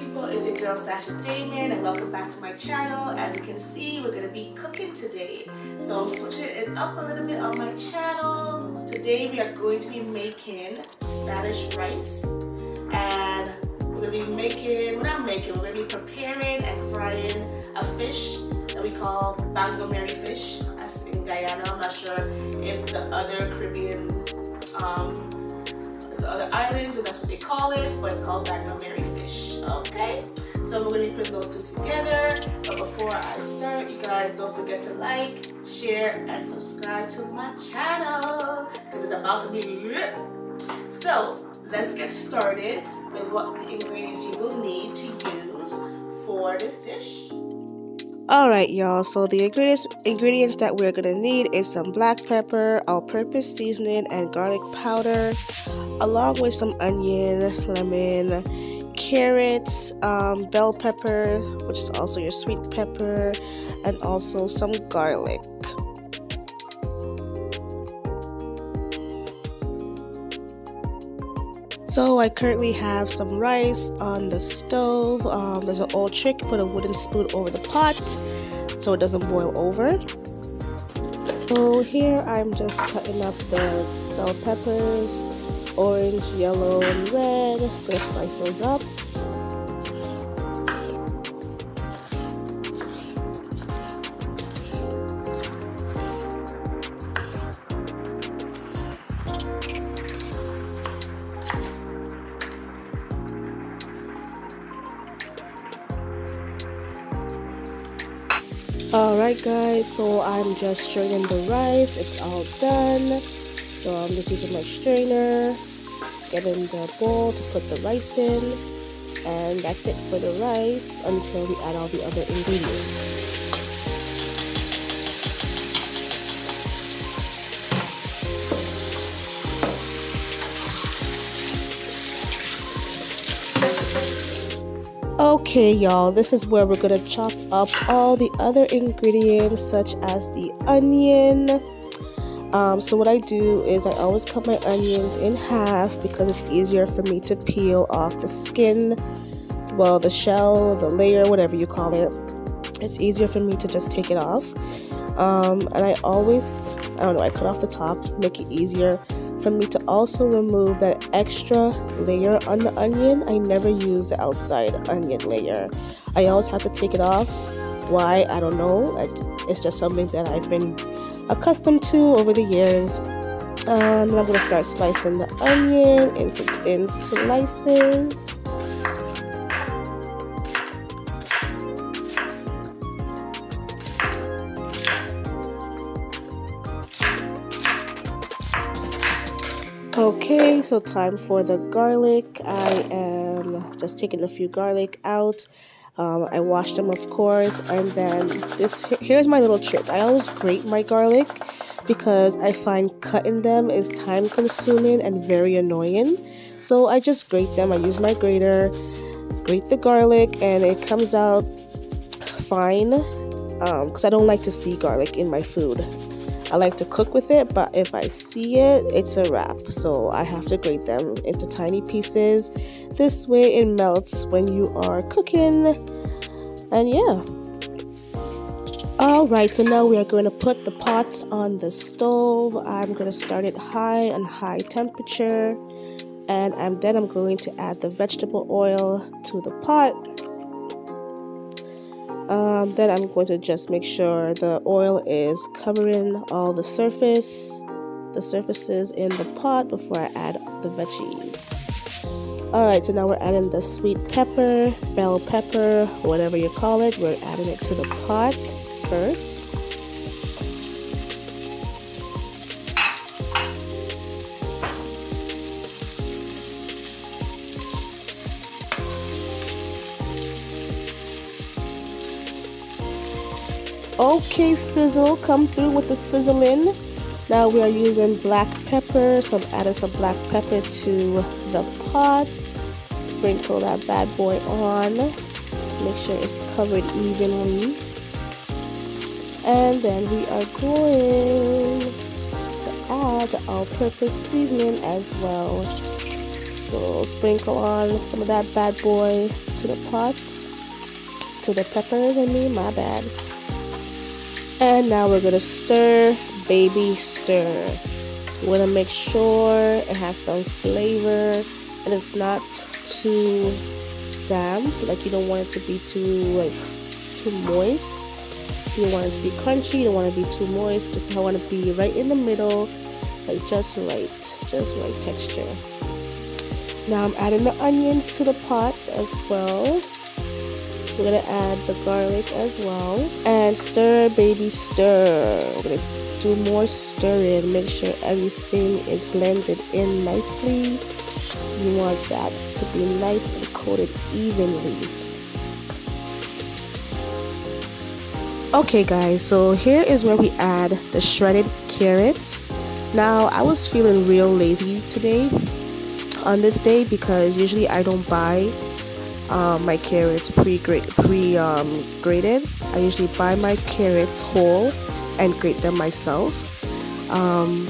people, it's your girl Sasha Damon and welcome back to my channel. As you can see, we're going to be cooking today. So I'm switching it up a little bit on my channel. Today we are going to be making Spanish rice, and we're going to be we're going to be preparing and frying a fish that we call Bangamary fish. That's in Guyana. I'm not sure if the other Caribbean, the other islands, if that's what they call it, but it's called Bangamary fish. Okay, so we're going to be putting those two together. But before I start, you guys don't forget to like, share, and subscribe to my channel because it's about to be lit. So let's get started with what the ingredients you will need to use for this dish. Alright y'all, so the ingredients that we're going to need is some black pepper, all-purpose seasoning, and garlic powder, along with some onion, lemon, carrots, bell pepper, which is also your sweet pepper, and also some garlic. So I currently have some rice on the stove. There's an old trick, put a wooden spoon over the pot so it doesn't boil over. So here I'm just cutting up the bell peppers, orange, yellow, and red. I'm gonna slice those up. Alright guys, so I'm just straining the rice. It's all done. So I'm just using my strainer, getting the bowl to put the rice in, and that's it for the rice until we add all the other ingredients. Okay y'all, this is where we're gonna chop up all the other ingredients such as the onion. So what I do is I always cut my onions in half because it's easier for me to peel off the skin, well, the shell, the layer, whatever you call it. It's easier for me to just take it off. And I cut off the top, make it easier for me to also remove that extra layer on the onion. I never use the outside onion layer. I always have to take it off. Why? I don't know. It's just something that I've been accustomed to over the years. And then I'm going to start slicing the onion into thin slices. Okay, so time for the garlic. I am just taking a few garlic out. I wash them, of course, and then here's my little trick. I always grate my garlic because I find cutting them is time consuming and very annoying. So I just grate them. I use my grater, grate the garlic, and it comes out fine because I don't like to see garlic in my food. I like to cook with it, but if I see it, it's a wrap. So I have to grate them into tiny pieces. This way it melts when you are cooking. And yeah. Alright, so now we are going to put the pot on the stove. I'm going to start it on high temperature. And then I'm going to add the vegetable oil to the pot. Then I'm going to just make sure the oil is covering all the surfaces in the pot before I add the veggies. Alright, so now we're adding the sweet pepper, bell pepper, whatever you call it. We're adding it to the pot first. Okay, sizzle, come through with the sizzling. Now we are using black pepper, so I'm adding some black pepper to the pot. Sprinkle that bad boy on. Make sure it's covered evenly. And then we are going to add the all-purpose seasoning as well. So sprinkle on some of that bad boy to the pot, to the peppers, my bad. And now we're gonna stir, baby, stir. We're gonna make sure it has some flavor and it's not too damp. Like, you don't want it to be too moist. You don't want it to be crunchy. You don't want it to be too moist. Just I want it to be right in the middle, like just right texture. Now I'm adding the onions to the pot as well. We're gonna add the garlic as well and stir, baby, stir. We're gonna do more stirring. Make sure everything is blended in nicely. You want that to be nice and coated evenly. Okay guys, so here is where we add the shredded carrots. Now I was feeling real lazy today on this day because usually I don't buy my carrots pre-grated. I usually buy my carrots whole and grate them myself.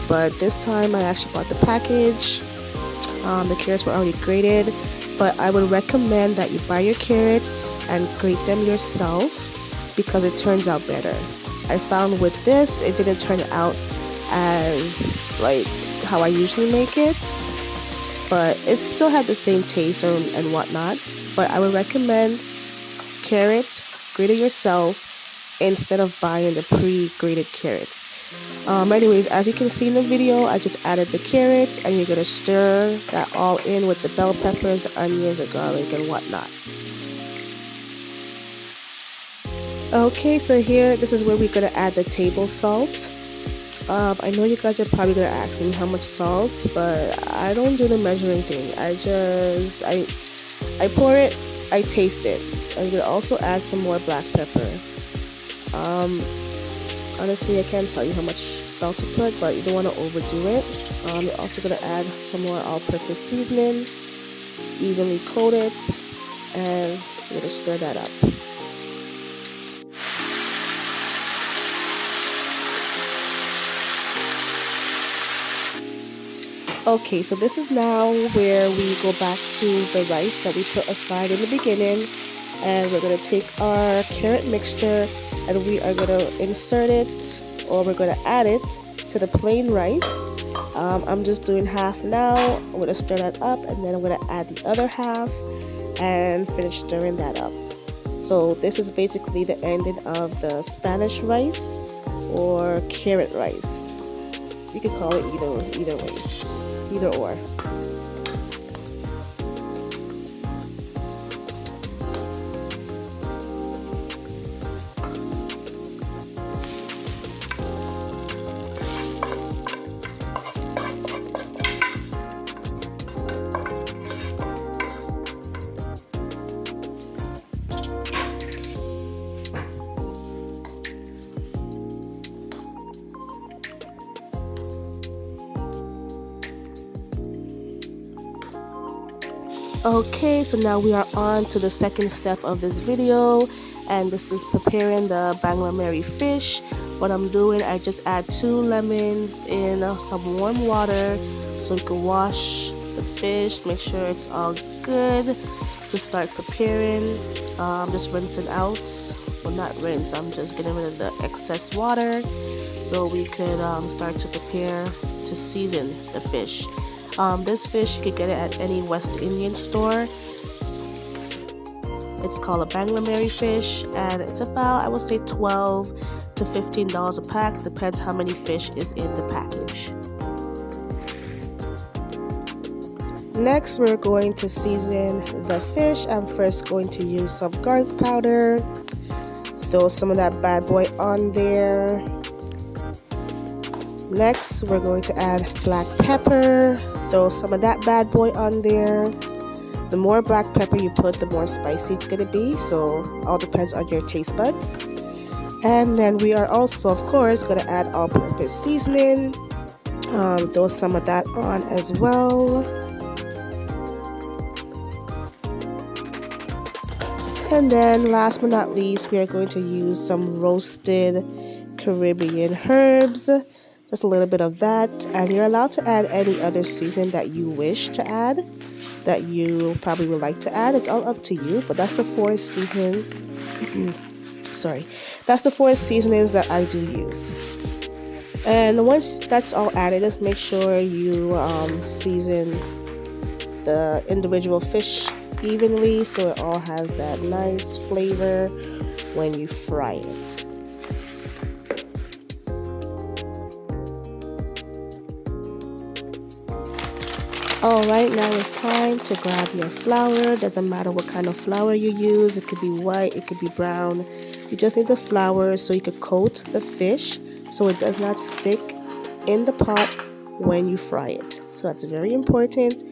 But this time I actually bought the package. The carrots were already grated, but I would recommend that you buy your carrots and grate them yourself because it turns out better. I found with this, it didn't turn out as like how I usually make it, but it still had the same taste and whatnot. But I would recommend carrots, grate it yourself instead of buying the pre-grated carrots. Anyways, as you can see in the video, I just added the carrots and you're gonna stir that all in with the bell peppers, the onions, the garlic, and whatnot. Okay, so here, this is where we're gonna add the table salt. I know you guys are probably gonna ask me how much salt, but I don't do the measuring thing. I pour it, I taste it. I'm gonna also add some more black pepper. Honestly, I can't tell you how much salt to put, but you don't want to overdo it. You're also gonna add some more all-purpose seasoning, evenly coat it, and you're gonna stir that up. Okay, so this is now where we go back to the rice that we put aside in the beginning, and we're going to take our carrot mixture and we are going to insert it, or we're going to add it to the plain rice. I'm just doing half now. I'm going to stir that up and then I'm going to add the other half and finish stirring that up. So this is basically the ending of the Spanish rice or carrot rice. You could call it either way. Either or. Okay, so now we are on to the second step of this video, and this is preparing the Bangamary fish. What I'm doing, I just add 2 lemons in some warm water so you can wash the fish, make sure it's all good to start preparing. Just rinsing out, well, not rinse, I'm just getting rid of the excess water so we could start to prepare to season the fish. This fish, you could get it at any West Indian store. It's called a Bangamary fish, and it's about, I would say, $12 to $15 a pack. Depends how many fish is in the package. Next, we're going to season the fish. I'm first going to use some garlic powder. Throw some of that bad boy on there. Next, we're going to add black pepper. Throw some of that bad boy on there. The more black pepper you put, the more spicy it's going to be. So, all depends on your taste buds. And then we are also, of course, going to add all-purpose seasoning. Throw some of that on as well. And then, last but not least, we are going to use some roasted Caribbean herbs. Just a little bit of that, and you're allowed to add any other seasoning that you wish to add. that you probably would like to add. It's all up to you, but that's the 4 seasonings. Sorry, that's the 4 seasonings that I do use. And once that's all added, just make sure you season the individual fish evenly so it all has that nice flavor when you fry it. Alright, now it's time to grab your flour. Doesn't matter what kind of flour you use. It could be white, it could be brown. You just need the flour so you could coat the fish so it does not stick in the pot when you fry it. So that's very important,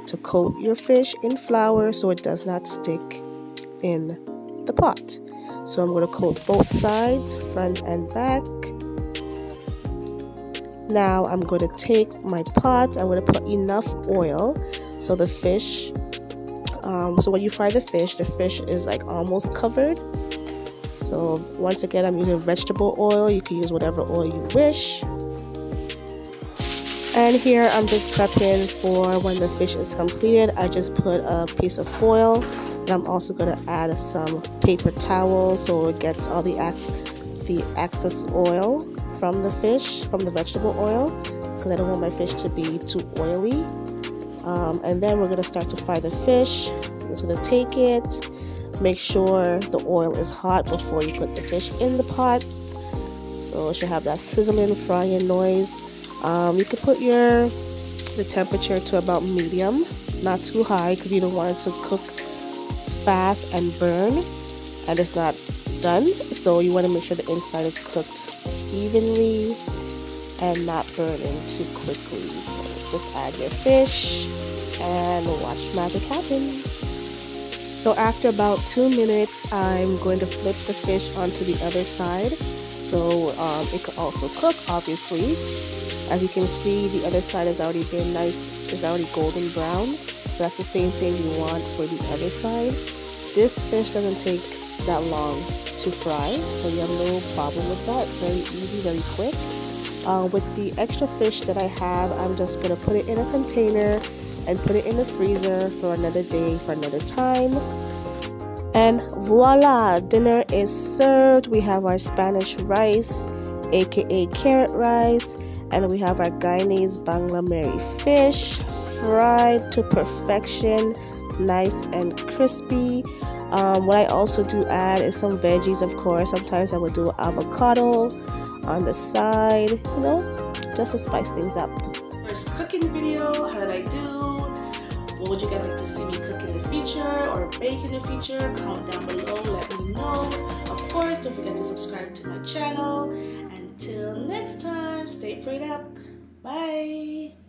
to coat your fish in flour so it does not stick in the pot. So I'm going to coat both sides, front and back. Now I'm going to take my pot, I'm going to put enough oil so the fish, so when you fry the fish is like almost covered. So once again, I'm using vegetable oil. You can use whatever oil you wish. And here I'm just prepping for when the fish is completed. I just put a piece of foil, and I'm also going to add some paper towel so it gets all the excess oil from the fish, from the vegetable oil, because I don't want my fish to be too oily. And then we're going to start to fry the fish. I'm just going to take it, make sure the oil is hot before you put the fish in the pot. So it should have that sizzling, frying noise. You could put the temperature to about medium, not too high, because you don't want it to cook fast and burn, and it's not done. So you want to make sure the inside is cooked evenly and not burning too quickly. So just add your fish and watch magic happen. So after about 2 minutes, I'm going to flip the fish onto the other side so it could also cook, obviously. As you can see, the other side has already been nice, it's already golden brown. So that's the same thing you want for the other side. This fish doesn't take that long to fry, so you have no problem with that. Very easy, very quick. With the extra fish that I have, I'm just going to put it in a container and put it in the freezer for another day, for another time. And voila, dinner is served. We have our Spanish rice, aka carrot rice, and we have our Guyanese Bangamary fish, fried to perfection, nice and crispy. What I also do add is some veggies, of course. Sometimes I would do avocado on the side, you know, just to spice things up. First cooking video, how did I do? What would you guys like to see me cook in the future or bake in the future? Comment down below, let me know. Of course, don't forget to subscribe to my channel. Until next time, stay prayed up. Bye.